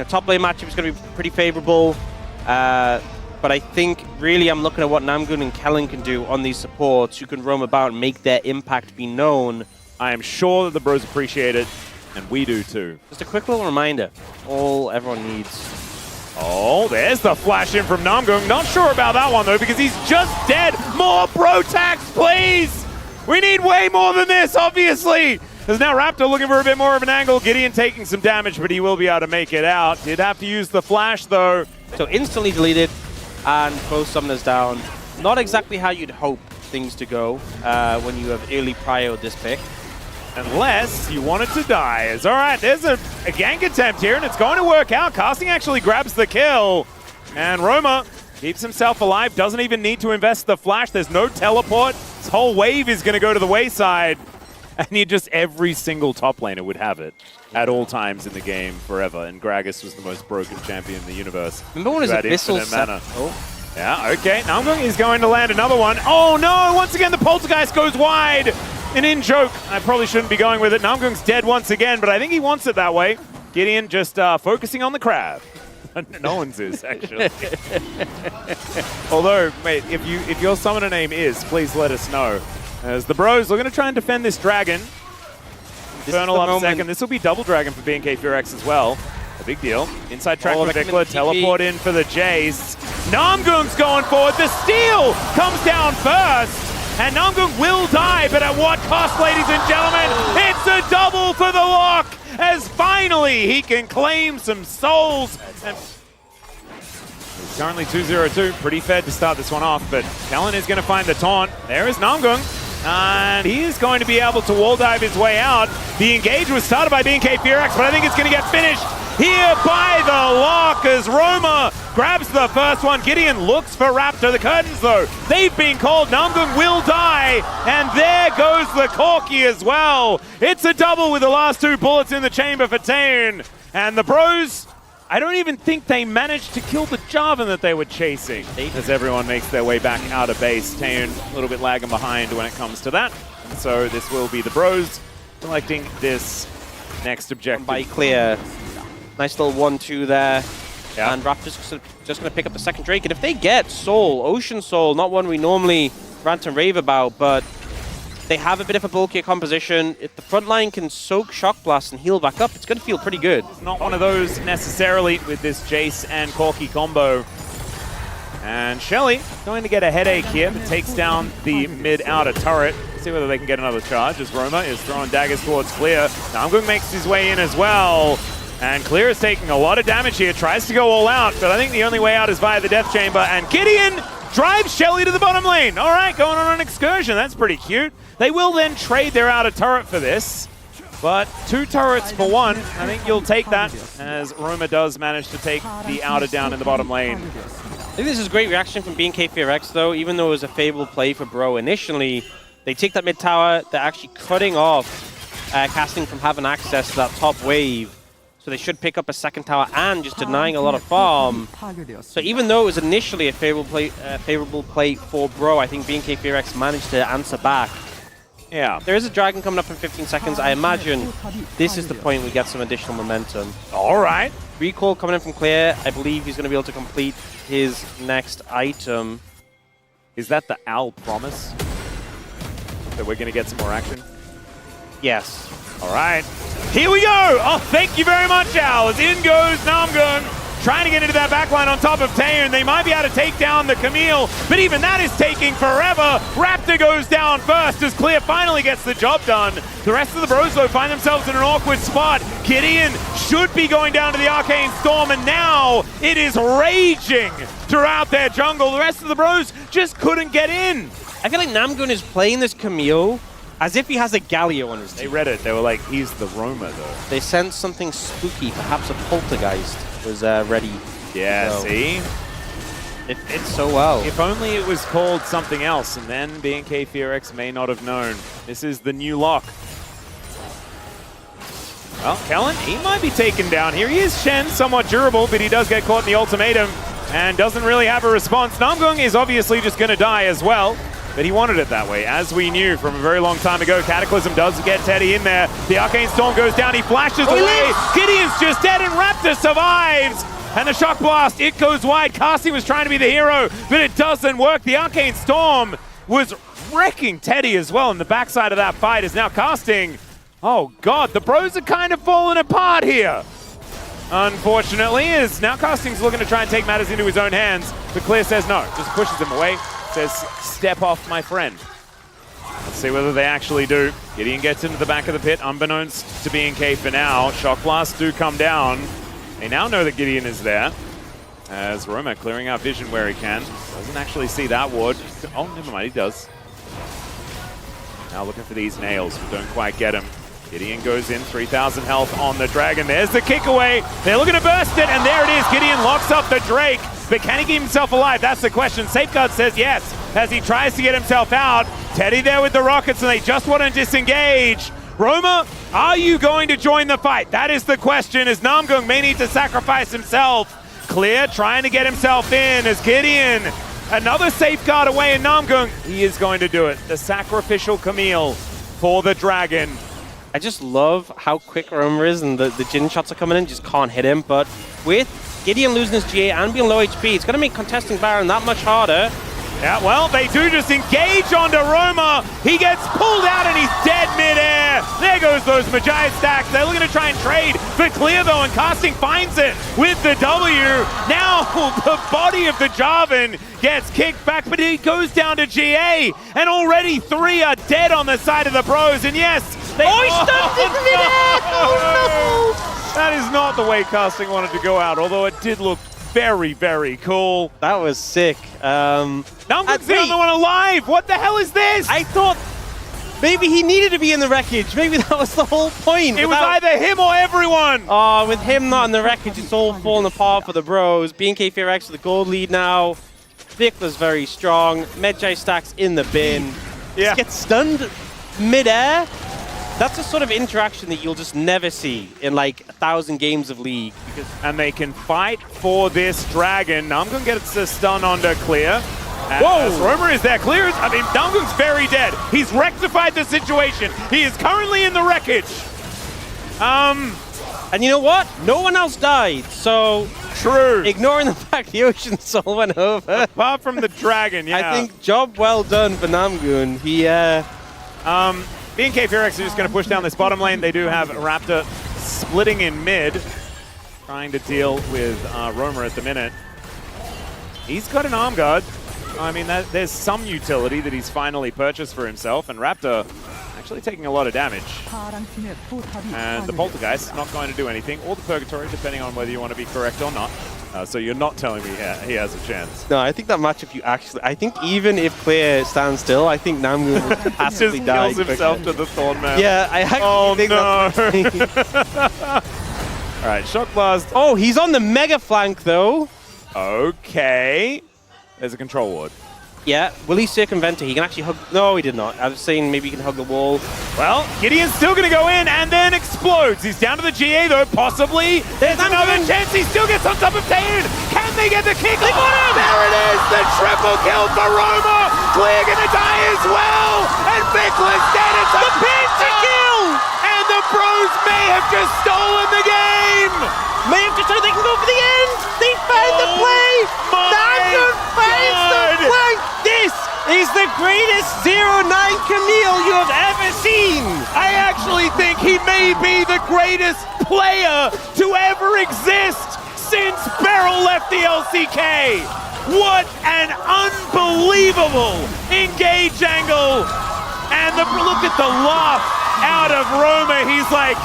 top lane matchup is going to be pretty favorable. But I think really I'm looking at what Namgun and Kellen can do on these supports who can roam about and make their impact be known. I am sure that the bros appreciate it, and we do too. Just a quick little reminder, all everyone needs. Oh, there's the flash in from Namgung. Not sure about that one though, because he's just dead. More bro tax, please! We need way more than this, obviously! There's now Raptor looking for a bit more of an angle. Gideon taking some damage, but he will be able to make it out. Did have to use the flash though. So instantly deleted, and both summoners down. Not exactly how you'd hope things to go when you have early prio this pick. Unless you want it to die. It's all right, there's a gank attempt here, and it's going to work out. Casting actually grabs the kill. And Roma keeps himself alive, doesn't even need to invest the flash. There's no teleport. This whole wave is going to go to the wayside. And just every single top laner would have it at all times in the game forever. And Gragas was the most broken champion in the universe. Remember when his abyssal mana. Oh. Yeah, okay. Namgung is going to land another one. Oh no! Once again, the Poltergeist goes wide. An in-joke. I probably shouldn't be going with it. Namgung's dead once again, but I think he wants it that way. Gideon just focusing on the crab. No one's is, actually. Although, mate, if your summoner name is, please let us know. As the bros are going to try and defend this dragon. Infernal up second. This will be double dragon for BNK FEARX as well. A big deal. Inside track for Vikla. Teleport in for the Jace. Namgung's going forward. The steal comes down first. And Namgung will die, but at what cost, ladies and gentlemen? It's a double for the lock, as finally he can claim some souls. And it's currently 2-0-2, pretty fair to start this one off, but Kellen is going to find the taunt. There is Namgung, and he is going to be able to wall dive his way out. The engage was started by BNK FEARX, but I think it's going to get finished here by the lock as Roma grabs the first one. Gideon looks for Raptor. The curtains, though, they've been called. Namgung will die, and there goes the Corki as well. It's a double with the last two bullets in the chamber for Taeun. And the bros, I don't even think they managed to kill the Jarvan that they were chasing. As everyone makes their way back out of base. Taeun a little bit lagging behind when it comes to that. And so this will be the bros selecting this next objective. By clear. Nice little 1-2 there. Yeah. And Raptor's just going to pick up the second Drake. And if they get Soul, Ocean Soul, not one we normally rant and rave about, but they have a bit of a bulkier composition. If the front line can soak Shock Blast and heal back up, it's going to feel pretty good. It's not one of those necessarily with this Jace and Corki combo. And Shelly going to get a headache here, but takes down the mid-outer turret. See whether they can get another charge as Roma is throwing daggers towards Clear. Namgung makes his way in as well. And Clear is taking a lot of damage here, tries to go all out, but I think the only way out is via the Death Chamber. And Gideon drives Shelly to the bottom lane. All right, going on an excursion. That's pretty cute. They will then trade their outer turret for this. But 2 turrets for 1. I think you'll take that, as Roma does manage to take the outer down in the bottom lane. I think this is a great reaction from BNK FEARX, though. Even though it was a favorable play for Bro initially, they take that mid tower. They're actually cutting off casting from having access to that top wave. So they should pick up a second tower and just denying a lot of farm. So even though it was initially a favorable play for Bro, I think BNK FEARX managed to answer back. Yeah. There is a dragon coming up in 15 seconds. I imagine this is the point we get some additional momentum. All right. Recall coming in from Clear. I believe he's going to be able to complete his next item. Is that the Owl promise? That we're going to get some more action? Yes. All right. Here we go! Oh, thank you very much, Al. As in goes Namgung, trying to get into that backline on top of Taeun. They might be able to take down the Camille, but even that is taking forever. Raptor goes down first as Clear finally gets the job done. The rest of the bros, though, find themselves in an awkward spot. Gideon should be going down to the Arcane Storm, and now it is raging throughout their jungle. The rest of the bros just couldn't get in. I feel like Namgun is playing this Camille as if he has a Galio on his team. They read it. They were like, he's the Roma, though. They sensed something spooky. Perhaps a Poltergeist was ready. Yeah, see? It fits so well. If only it was called something else, and then BNK FEARX may not have known. This is the new lock. Well, Kellen, he might be taken down here. He is Shen, somewhat durable, but he does get caught in the ultimatum and doesn't really have a response. Namgung is obviously just going to die as well. but he wanted it that way, as we knew from a very long time ago. Cataclysm does get Teddy in there. The Arcane Storm goes down, he flashes away. Gideon's just dead, and Raptor survives. And the Shock Blast, it goes wide. Casting was trying to be the hero, but it doesn't work. The Arcane Storm was wrecking Teddy as well, and the backside of that fight is now Casting. Oh God, the bros are kind of falling apart here. Unfortunately, is now Casting's looking to try and take matters into his own hands, but Clear says no, just pushes him away, says, step off, my friend. Let's see whether they actually do. Gideon gets into the back of the pit, unbeknownst to BNK for now. Shock Blasts do come down. They now know that Gideon is there, as Roma clearing out vision where he can. Doesn't actually see that ward. Oh, never mind, he does. Now looking for these nails, but don't quite get him. Gideon goes in, 3,000 health on the Dragon. There's the kick away. They're looking to burst it, and there it is. Gideon locks up the Drake, but can he keep himself alive? That's the question. Safeguard says yes, as he tries to get himself out. Teddy there with the rockets, and they just want to disengage. Roma, are you going to join the fight? That is the question, as Namgung may need to sacrifice himself. Clear trying to get himself in, as Gideon, another safeguard away, and Namgung, he is going to do it. The sacrificial Camille for the Dragon. I just love how quick Roma is, and the Jin shots are coming in, just can't hit him. But with Gideon losing his GA and being low HP, it's going to make contesting Baron that much harder. Yeah, well, they do just engage onto Roma. He gets pulled out and he's dead midair. There goes those Magi stacks. They're looking to try and trade for Clear though, and Casting finds it with the W. Now the body of the Jarvan gets kicked back, but he goes down to GA, and already 3 are dead on the side of the bros. And yes, they stunned in midair! Oh no! That is not the way Casting wanted to go out, although it did look very, very cool. That was sick. Namgung's the only one alive! What the hell is this? I thought maybe he needed to be in the wreckage. Maybe that was the whole point. It was either him or everyone! Oh, with him not in the wreckage, it's all falling apart for the bros. BNK FEARX with the gold lead now. Vic was very strong. Medjay stacks in the bin. Yeah. Just gets stunned mid-air. That's a sort of interaction that you'll just never see in like 1,000 games of League. And they can fight for this Dragon. Namgung gets a stun onto Clear. Whoa! Roma is there. Clear is, Namgung's very dead. He's rectified the situation. He is currently in the wreckage. And you know what? No one else died, so... True. Ignoring the fact the Ocean Soul went over. Apart from the Dragon, yeah. I think job well done for Namgung. He, BNK FEARX are just going to push down this bottom lane. They do have Raptor splitting in mid, trying to deal with Roma at the minute. He's got an arm guard. I mean, there's some utility that he's finally purchased for himself, and Raptor actually taking a lot of damage. And the Poltergeist not going to do anything, or the Purgatory, depending on whether you want to be correct or not. So you're not telling me he has a chance. No, I think that matchup I think even if Clear stands still, I think Namgung will passively die. He kills himself to the Thorn Man. Yeah, I actually think All right, Shock Blast. Oh, he's on the mega flank though. Okay. There's a control ward. Yeah, will he circumvent it? He can actually hug... No, he did not. I was saying maybe he can hug the wall. Well, Gideon's still going to go in and then explodes. He's down to the GA though, possibly. There's another chance. He still gets on top of Tayan. Can they get the kick? They got him! There it is! The triple kill for Roma! Clear going to die as well! And Vikla's dead. It's a pentakill! And the bros may have just stolen the game! May have just started, they can go for the end! They find the play! Namgung finds the play! This is the greatest 0-9 Camille you have ever seen! I actually think he may be the greatest player to ever exist since Beryl left the LCK! What an unbelievable engage angle! And look at the laugh out of Roma. He's like,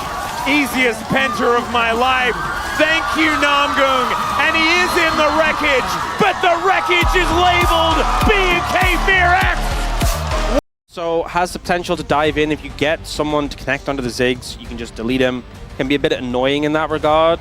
easiest penta of my life. Thank you, Namgung. And he is in the wreckage, but the wreckage is labeled BNK FEARX. So has the potential to dive in. If you get someone to connect onto the Ziggs, you can just delete him. Can be a bit annoying in that regard,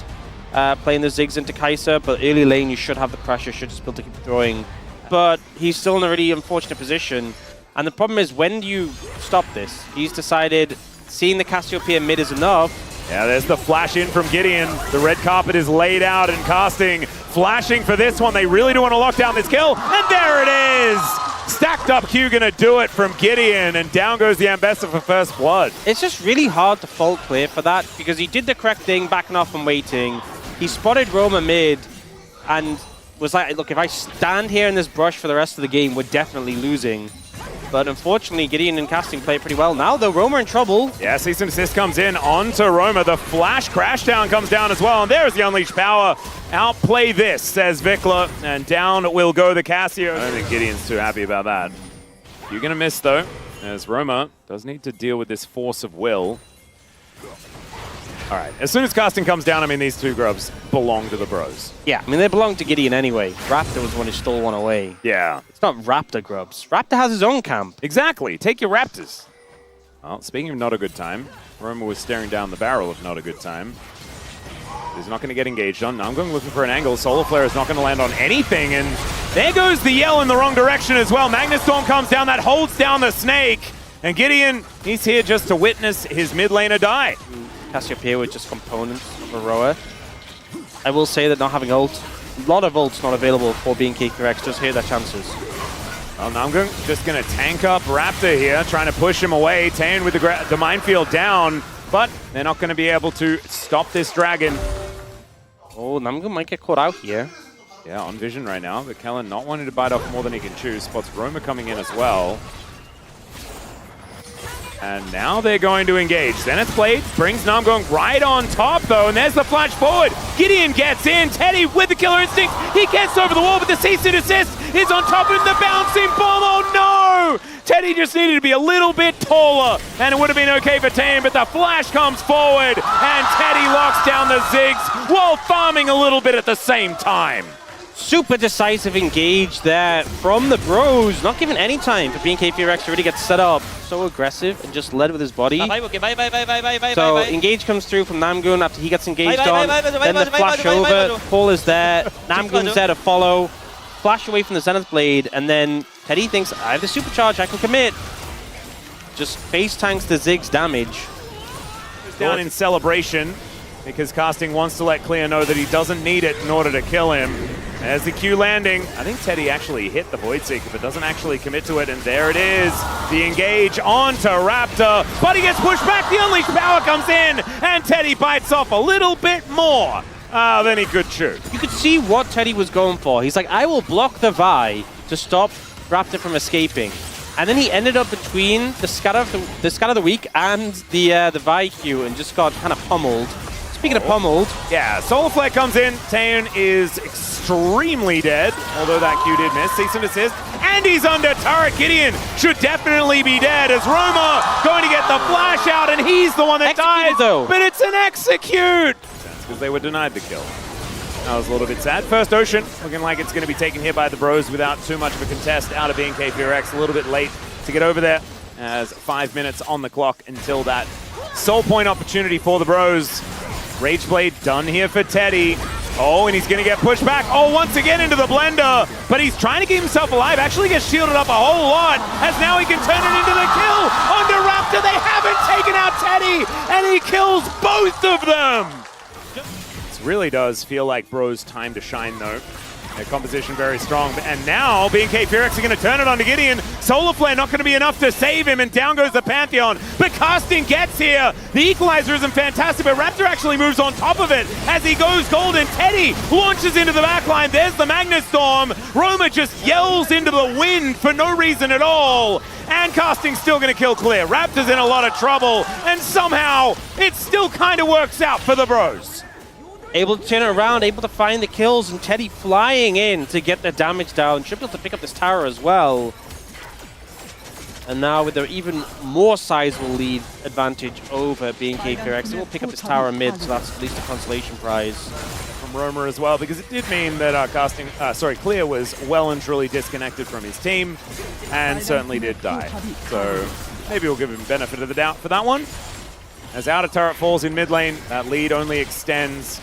playing the Ziggs into Kai'Sa, but early lane you should have the pressure, should just be able to keep throwing. But he's still in a really unfortunate position. And the problem is, when do you stop this? He's decided seeing the Cassiopeia mid is enough. Yeah, there's the flash in from Gideon. The red carpet is laid out and Casting flashing for this one. They really do want to lock down this kill. And there it is! Stacked up Q gonna do it from Gideon, and down goes the Ambassador for first blood. It's just really hard to fault Clear for that, because he did the correct thing, backing off and waiting. He spotted Roma mid, and was like, look, if I stand here in this brush for the rest of the game, we're definitely losing. But unfortunately, Gideon and Casting play pretty well. Now, though, Roma in trouble. Yeah, cease and desist comes in onto Roma. The flash crashdown comes down as well. And there's the unleashed power. Outplay this, says Vikla. And down will go the Cassio. I don't think Gideon's too happy about that. You're going to miss, though, as Roma does need to deal with this force of will. All right, as soon as Casting comes down, I mean, these two grubs belong to the bros. Yeah, I mean, they belong to Gideon anyway. Raptor was the one who stole one away. Yeah. It's not Raptor grubs. Raptor has his own camp. Exactly. Take your Raptors. Well, speaking of not a good time, Roma was staring down the barrel of not a good time. He's not going to get engaged on. Now I'm going looking for an angle. Solar Flare is not going to land on anything, and there goes the yell in the wrong direction as well. Magnustorm comes down, that holds down the snake, and Gideon, he's here just to witness his mid laner die. Cassiopeia with just components of Aroa. I will say that not having ult, a lot of ults not available for BNK FEARX, just here their chances. Well, Namgung just going to tank up Raptor here, trying to push him away. Taeun with the minefield down, but they're not going to be able to stop this dragon. Oh, Namgung might get caught out here. Yeah, on vision right now, but Kellen not wanting to bite off more than he can chew. Spots Roma coming in as well. And now they're going to engage. Zenith Blade brings Namgung right on top, though, and there's the flash forward. Gideon gets in. Teddy with the killer instinct. He gets over the wall, but the cease and desist is on top of him. The bouncing bomb. Oh, no! Teddy just needed to be a little bit taller, and it would have been okay for Taeun, but the flash comes forward, and Teddy locks down the Ziggs while farming a little bit at the same time. Super decisive engage there from the bros. Not given any time for BNK FEARX to really get set up. So aggressive and just led with his body. So engage comes through from Namgung after he gets engaged on. Then the flash over. Paul is there. Namgoon's there to follow. Flash away from the Zenith Blade. And then Teddy thinks, I have the supercharge, I can commit. Just face tanks the Ziggs damage. Down in celebration because Casting wants to let Clear know that he doesn't need it in order to kill him. There's the Q landing. I think Teddy actually hit the Void Seeker, but doesn't actually commit to it. And there it is. The engage onto Raptor. But he gets pushed back. The unleashed power comes in. And Teddy bites off a little bit more than he could chew. You could see what Teddy was going for. He's like, I will block the Vi to stop Raptor from escaping. And then he ended up between the Scatter of the Week and the Vi Q and just got kind of pummeled. Speaking of pummeled. Yeah, Solar Flare comes in. Taeun is extremely dead, although that Q did miss. Cease and desist. And he's under turret. Gideon should definitely be dead as Roma going to get the flash out, and he's the one that dies. Though. But it's an execute. That's because they were denied the kill. That was a little bit sad. First Ocean looking like it's going to be taken here by the bros without too much of a contest out of BNK FEARX. A little bit late to get over there as 5 minutes on the clock until that soul point opportunity for the bros. Rage Blade done here for Teddy. Oh, and he's going to get pushed back. Oh, once again into the blender. But he's trying to keep himself alive. Actually gets shielded up a whole lot. As now he can turn it into the kill. Under Raptor, they haven't taken out Teddy. And he kills both of them. This really does feel like Bro's time to shine, though. Their composition very strong. And now BNK FEARX are going to turn it on to Gideon. Solar Flare not going to be enough to save him, and down goes the Pantheon. But Casting gets here. The equalizer isn't fantastic, but Raptor actually moves on top of it as he goes golden. Teddy launches into the backline. There's the Magnustorm. Roma just yells into the wind for no reason at all. And Casting's still going to kill Clear. Raptor's in a lot of trouble, and somehow it still kind of works out for the bros. Able to turn it around, able to find the kills, and Teddy flying in to get the damage down. Should be able to pick up this tower as well. And now with their even more sizable lead advantage over BNK FEARX, they will pick up this tower mid, so that's at least a consolation prize. From Roma as well, because it did mean that Clear was well and truly disconnected from his team, and certainly did die. So maybe we'll give him benefit of the doubt for that one. As outer turret falls in mid lane, that lead only extends.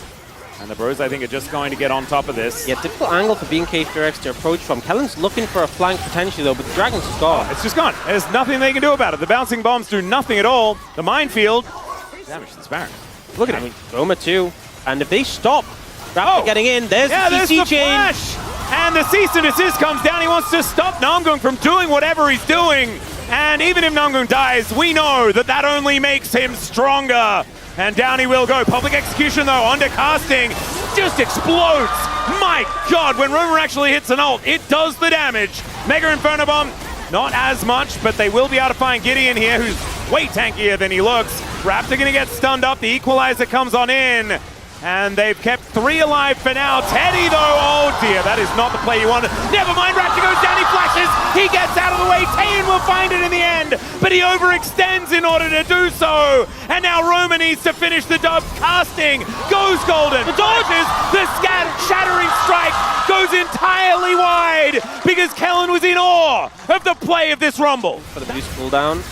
And the bros, I think, are just going to get on top of this. Yeah, difficult angle for BNK FEARX to approach from. Kellen's looking for a flank potentially, though, but the Dragon's just gone. It's just gone. There's nothing they can do about it. The bouncing bombs do nothing at all. The minefield damage this Baron. Look at him. Roma too. And if they stop Raptor getting in, there's the CC chain. Flash. And the cease and desist comes down. He wants to stop Namgung from doing whatever he's doing. And even if Namgung dies, we know that that only makes him stronger. And down he will go. Public execution though, onto casting. Just explodes. My God, when Romer actually hits an ult, it does the damage. Mega Inferno Bomb, not as much, but they will be able to find Gideon here, who's way tankier than he looks. Raptor gonna get stunned up. The equalizer comes on in. And they've kept 3 alive for now. Teddy though, oh dear, that is not the play you wanted. Never mind, Raptor goes down, he flashes, he gets out of the way. Tayan will find it in the end, but he overextends in order to do so. And now Roma needs to finish the dub. Casting goes golden, dodges the shattering strike, goes entirely wide because Kellen was in awe of the play of this Rumble. For the boost cooldown.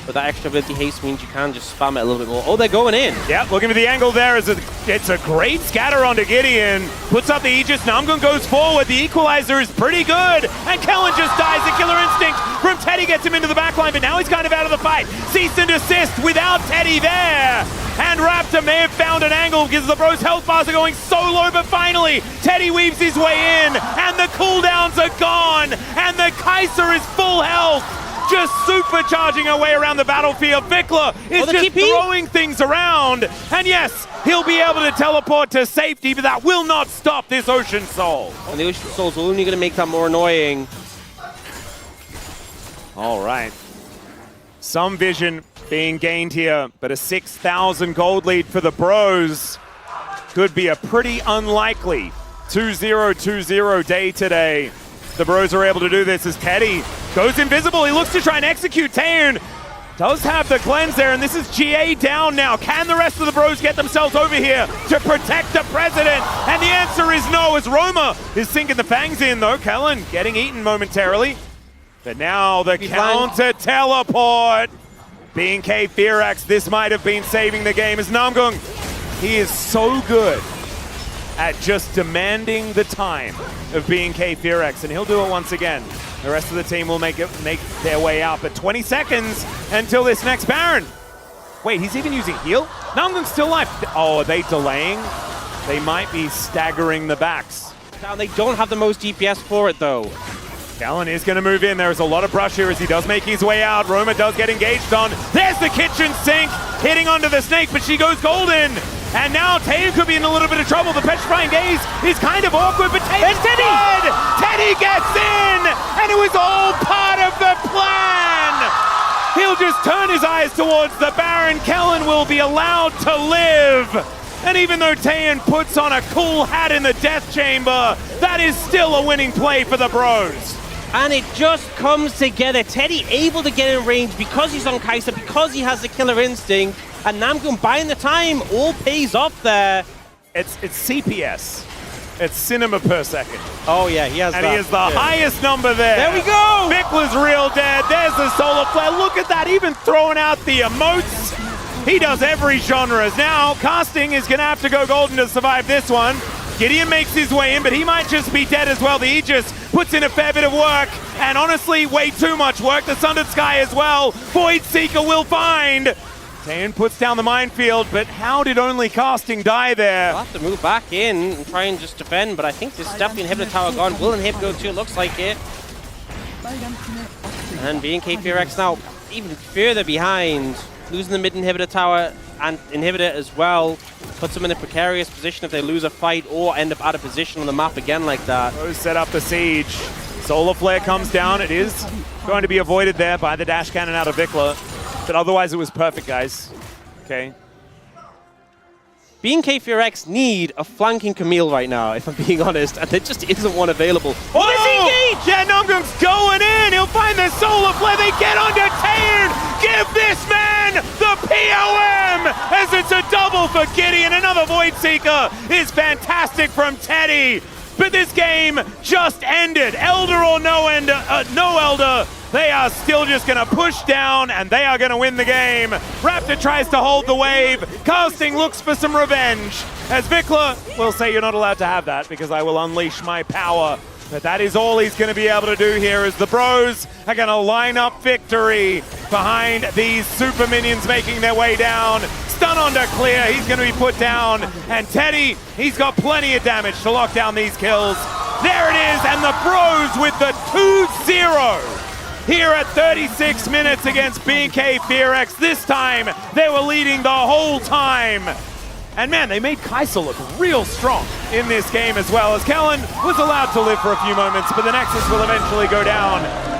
But that extra ability haste means you can just spam it a little bit more. Oh, they're going in. Yep, looking for the angle there. It's a great scatter onto Gideon. Puts up the Aegis. Namgung goes forward. The equalizer is pretty good. And Kellen just dies. The killer instinct from Teddy gets him into the backline, but now he's kind of out of the fight. Cease and desist without Teddy there. And Raptor may have found an angle because the Bros' health bars are going so low, but finally, Teddy weaves his way in, and the cooldowns are gone, and the Kaiser is full health. Just supercharging her way around the battlefield. Vikla is just throwing things around. And yes, he'll be able to teleport to safety, but that will not stop this Ocean Soul. And the Ocean Soul's only going to make that more annoying. All right. Some vision being gained here, but a 6,000 gold lead for the Bros could be a pretty unlikely 2-0-2-0 day today. The Bros are able to do this as Teddy goes invisible. He looks to try and execute. Tayan does have the cleanse there, and this is GA down now. Can the rest of the Bros get themselves over here to protect the president? And the answer is no, as Roma is sinking the fangs in, though. Kellen getting eaten momentarily. But now the counter teleport. BNK FEARX, this might have been saving the game as Namgung. He is so good at just demanding the time of BNK FEARX, and he'll do it once again. The rest of the team will make their way out, but 20 seconds until this next Baron. Wait, he's even using heal? Namgung's still alive. Oh, are they delaying? They might be staggering the backs. Now they don't have the most DPS for it though. Kellen is going to move in. There is a lot of brush here as he does make his way out. Roma does get engaged on. There's the kitchen sink hitting onto the snake, but she goes golden. And now Tayan could be in a little bit of trouble. The petrifying gaze is kind of awkward, but Tayan's dead! Teddy gets in, and it was all part of the plan! He'll just turn his eyes towards the Baron. Kellen will be allowed to live. And even though Tayan puts on a cool hat in the death chamber, that is still a winning play for the Bros. And it just comes together. Teddy able to get in range because he's on Kaiser, because he has the killer instinct. And Namgung buying the time all pays off there. It's CPS. It's cinema per second. Oh yeah, he has and that. And he has the highest number there. There we go! Vikla's real dead. There's the solar flare. Look at that, even throwing out the emotes. He does every genre. Now, Casting is going to have to go golden to survive this one. Gideon makes his way in, but he might just be dead as well. The Aegis puts in a fair bit of work, and honestly, way too much work. The Sundered Sky as well. Void Seeker will find. Tayan puts down the minefield, but how did only Casting die there? We'll have to move back in and try and just defend, but I think this is definitely inhibitor tower gone. Will inhib go too? It looks like it. And BNK FEARX now even further behind. Losing the mid inhibitor tower and inhibitor as well puts them in a precarious position if they lose a fight or end up out of position on the map again like that. Those set up the siege. Solar Flare comes down. It is going to be avoided there by the dash cannon out of Vikla. But otherwise it was perfect, guys. Okay. BNK FEARX need a flanking Camille right now, if I'm being honest, and there just isn't one available. Oh, engage! Yeah, Namgung's going in! He'll find the Solar Flare, they get onto Tayan! Give this man the POM! As it's a double for Gideon, another Void Seeker is fantastic from Teddy! But this game just ended. Elder or no Elder, they are still just going to push down, and they are going to win the game. Raptor tries to hold the wave. Casting looks for some revenge. As Vikla will say, you're not allowed to have that because I will unleash my power. But that is all he's going to be able to do here as the Bros are going to line up victory behind these super minions making their way down. Stun onto Clear, he's going to be put down. And Teddy, he's got plenty of damage to lock down these kills. There it is, and the Bros with the 2-0 here at 36 minutes against BNK FEARX. This time, they were leading the whole time. And man, they made Kai'Sa look real strong in this game as well, as Kellen was allowed to live for a few moments, but the Nexus will eventually go down.